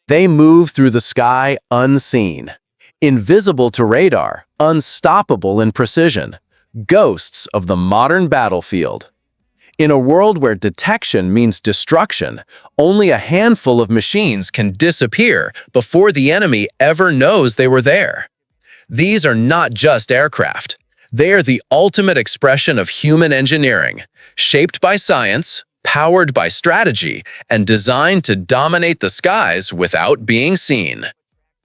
They move through the sky unseen, invisible to radar, unstoppable in precision, ghosts of the modern battlefield. In a world where detection means destruction, only a handful of machines can disappear before the enemy ever knows they were there. These are not just aircraft. They are the ultimate expression of human engineering, shaped by science, powered by strategy, and designed to dominate the skies without being seen.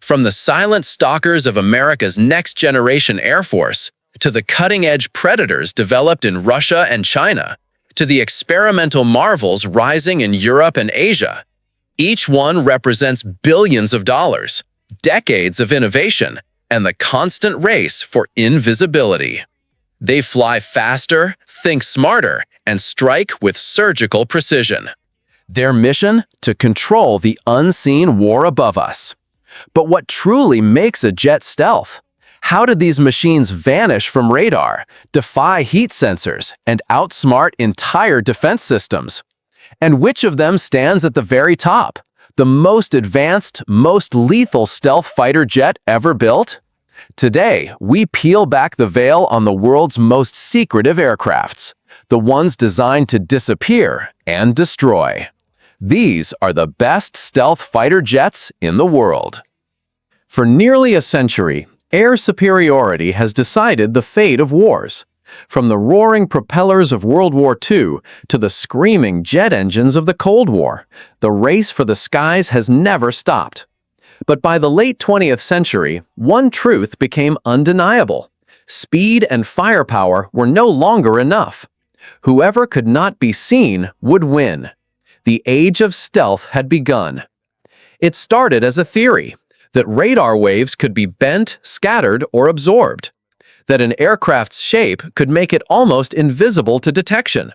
From the silent stalkers of America's next-generation Air Force, to the cutting-edge predators developed in Russia and China, to the experimental marvels rising in Europe and Asia, each one represents billions of dollars, decades of innovation, and the constant race for invisibility. They fly faster, think smarter, and strike with surgical precision. Their mission? To control the unseen war above us. But what truly makes a jet stealth? How did these machines vanish from radar, defy heat sensors, and outsmart entire defense systems? And which of them stands at the very top? The most advanced, most lethal stealth fighter jet ever built? Today, we peel back the veil on the world's most secretive aircrafts, the ones designed to disappear and destroy. These are the best stealth fighter jets in the world. For nearly a century, air superiority has decided the fate of wars. From the roaring propellers of World War II to the screaming jet engines of the Cold War, the race for the skies has never stopped. But by the late 20th century, one truth became undeniable. Speed and firepower were no longer enough. Whoever could not be seen would win. The age of stealth had begun. It started as a theory that radar waves could be bent, scattered, or absorbed, that an aircraft's shape could make it almost invisible to detection,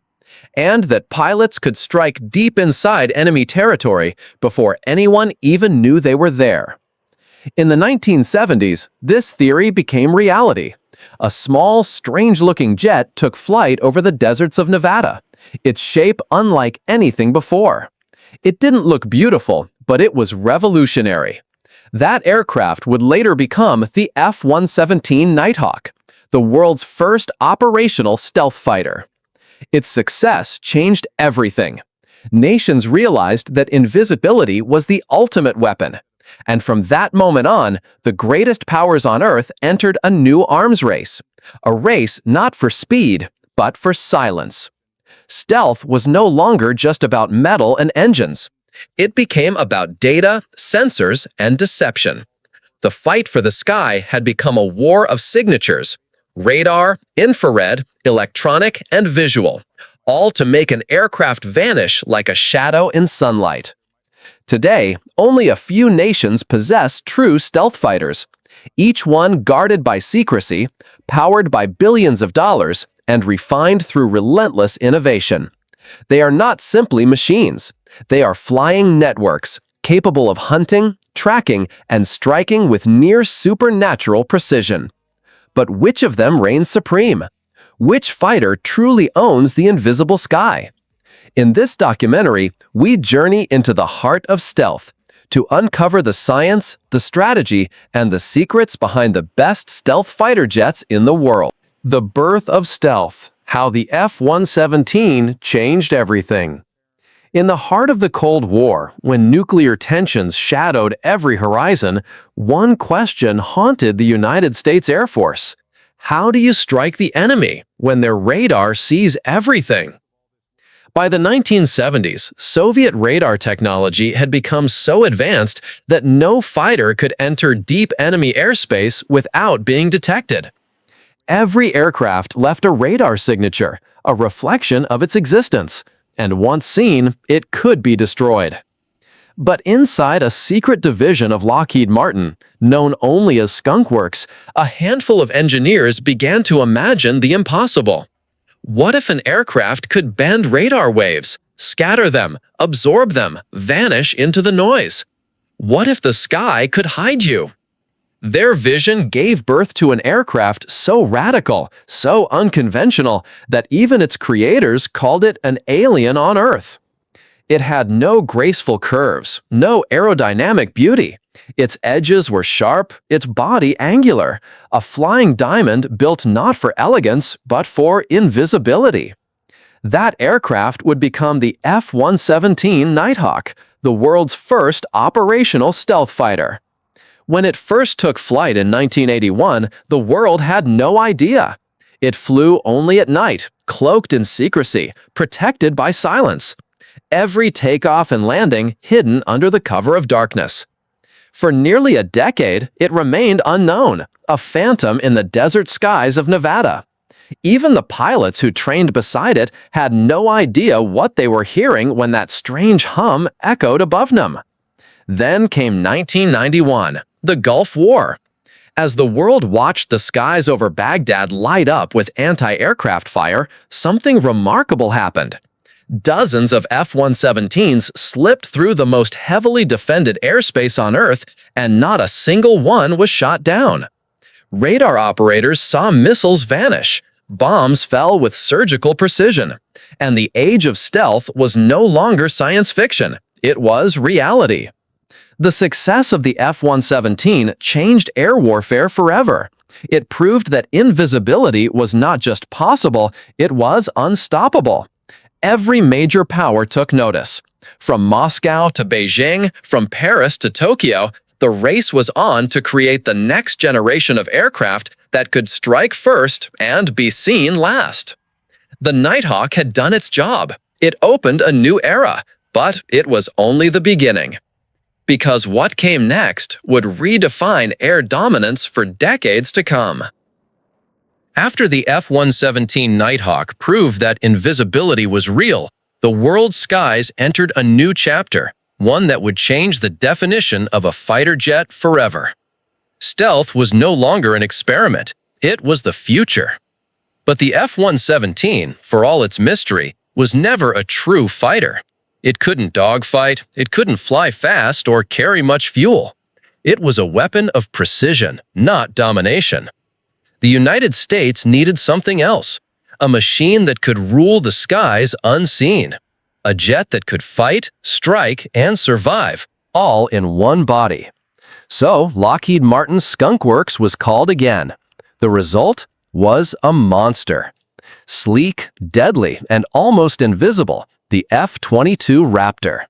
and that pilots could strike deep inside enemy territory before anyone even knew they were there. In the 1970s, this theory became reality. A small, strange-looking jet took flight over the deserts of Nevada, its shape unlike anything before. It didn't look beautiful, but it was revolutionary. That aircraft would later become the F-117 Nighthawk, the world's first operational stealth fighter. Its success changed everything. Nations realized that invisibility was the ultimate weapon. And from that moment on, the greatest powers on Earth entered a new arms race. A race not for speed, but for silence. Stealth was no longer just about metal and engines. It became about data, sensors, and deception. The fight for the sky had become a war of signatures: radar, infrared, electronic, and visual, all to make an aircraft vanish like a shadow in sunlight. Today, only a few nations possess true stealth fighters, each one guarded by secrecy, powered by billions of dollars, and refined through relentless innovation. They are not simply machines. They are flying networks, capable of hunting, tracking, and striking with near supernatural precision. But which of them reigns supreme? Which fighter truly owns the invisible sky? In this documentary, we journey into the heart of stealth to uncover the science, the strategy, and the secrets behind the best stealth fighter jets in the world. The birth of stealth, how the F-117 changed everything. In the heart of the Cold War, when nuclear tensions shadowed every horizon, one question haunted the United States Air Force. How do you strike the enemy when their radar sees everything? By the 1970s, Soviet radar technology had become so advanced that no fighter could enter deep enemy airspace without being detected. Every aircraft left a radar signature, a reflection of its existence, and once seen, it could be destroyed. But inside a secret division of Lockheed Martin, known only as Skunk Works, a handful of engineers began to imagine the impossible. What if an aircraft could bend radar waves, scatter them, absorb them, vanish into the noise? What if the sky could hide you? Their vision gave birth to an aircraft so radical, so unconventional, that even its creators called it an alien on Earth. It had no graceful curves, no aerodynamic beauty. Its edges were sharp, its body angular, a flying diamond built not for elegance, but for invisibility. That aircraft would become the F-117 Nighthawk, the world's first operational stealth fighter. When it first took flight in 1981, the world had no idea. It flew only at night, cloaked in secrecy, protected by silence. Every takeoff and landing hidden under the cover of darkness. For nearly a decade, it remained unknown, a phantom in the desert skies of Nevada. Even the pilots who trained beside it had no idea what they were hearing when that strange hum echoed above them. Then came 1991, the Gulf War. As the world watched the skies over Baghdad light up with anti-aircraft fire, something remarkable happened. Dozens of F-117s slipped through the most heavily defended airspace on Earth, and not a single one was shot down. Radar operators saw missiles vanish, bombs fell with surgical precision, and the age of stealth was no longer science fiction, it was reality. The success of the F-117 changed air warfare forever. It proved that invisibility was not just possible, it was unstoppable. Every major power took notice. From Moscow to Beijing, from Paris to Tokyo, the race was on to create the next generation of aircraft that could strike first and be seen last. The Nighthawk had done its job. It opened a new era, but it was only the beginning. Because what came next would redefine air dominance for decades to come. After the F-117 Nighthawk proved that invisibility was real, the world's skies entered a new chapter, one that would change the definition of a fighter jet forever. Stealth was no longer an experiment, it was the future. But the F-117, for all its mystery, was never a true fighter. It couldn't dogfight, it couldn't fly fast or carry much fuel. It was a weapon of precision, not domination. The United States needed something else, a machine that could rule the skies unseen, a jet that could fight, strike, and survive, all in one body. So Lockheed Martin's Skunk Works was called again. The result was a monster. Sleek, deadly, and almost invisible, the F-22 Raptor.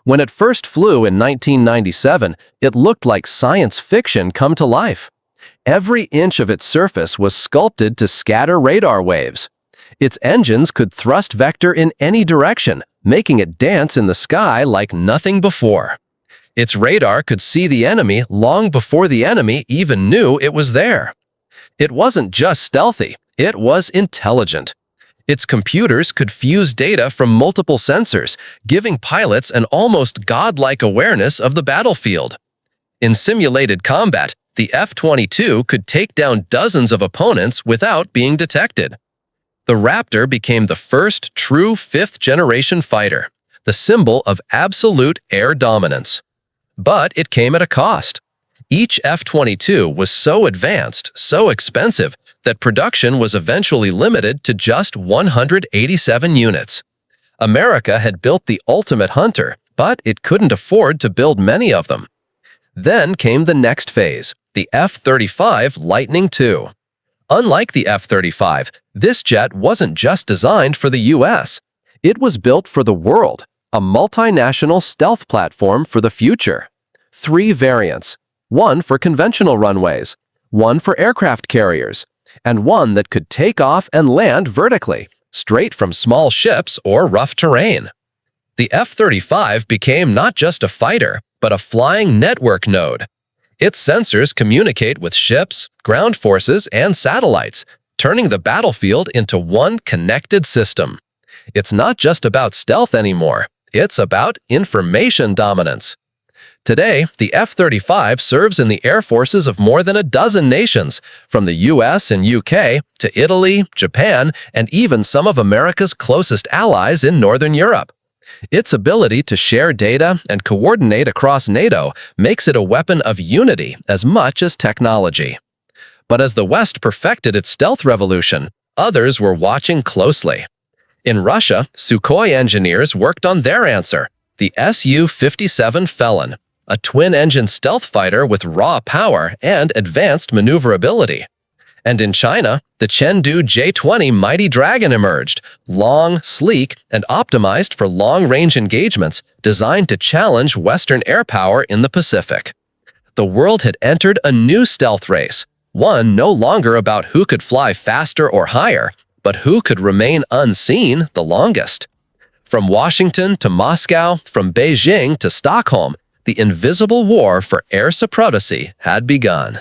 When it first flew in 1997, it looked like science fiction come to life. Every inch of its surface was sculpted to scatter radar waves. Its engines could thrust vector in any direction, making it dance in the sky like nothing before. Its radar could see the enemy long before the enemy even knew it was there. It wasn't just stealthy, it was intelligent. Its computers could fuse data from multiple sensors, giving pilots an almost godlike awareness of the battlefield. In simulated combat, the F-22 could take down dozens of opponents without being detected. The Raptor became the first true fifth-generation fighter, the symbol of absolute air dominance. But it came at a cost. Each F-22 was so advanced, so expensive, that production was eventually limited to just 187 units. America had built the ultimate hunter, but it couldn't afford to build many of them. Then came the next phase, the F-35 Lightning II. Unlike the F-35, this jet wasn't just designed for the US. It was built for the world, a multinational stealth platform for the future. 3 variants, one for conventional runways, one for aircraft carriers, and one that could take off and land vertically, straight from small ships or rough terrain. The F-35 became not just a fighter, but a flying network node. Its sensors communicate with ships, ground forces, and satellites, turning the battlefield into one connected system. It's not just about stealth anymore, it's about information dominance. Today, the F-35 serves in the air forces of more than a dozen nations, from the US and UK to Italy, Japan, and even some of America's closest allies in Northern Europe. Its ability to share data and coordinate across NATO makes it a weapon of unity as much as technology. But as the West perfected its stealth revolution, others were watching closely. In Russia, Sukhoi engineers worked on their answer, the Su-57 Felon, a twin-engine stealth fighter with raw power and advanced maneuverability. And in China, the Chengdu J-20 Mighty Dragon emerged, long, sleek, and optimized for long-range engagements designed to challenge Western air power in the Pacific. The world had entered a new stealth race, one no longer about who could fly faster or higher, but who could remain unseen the longest. From Washington to Moscow, from Beijing to Stockholm, the invisible war for air supremacy had begun.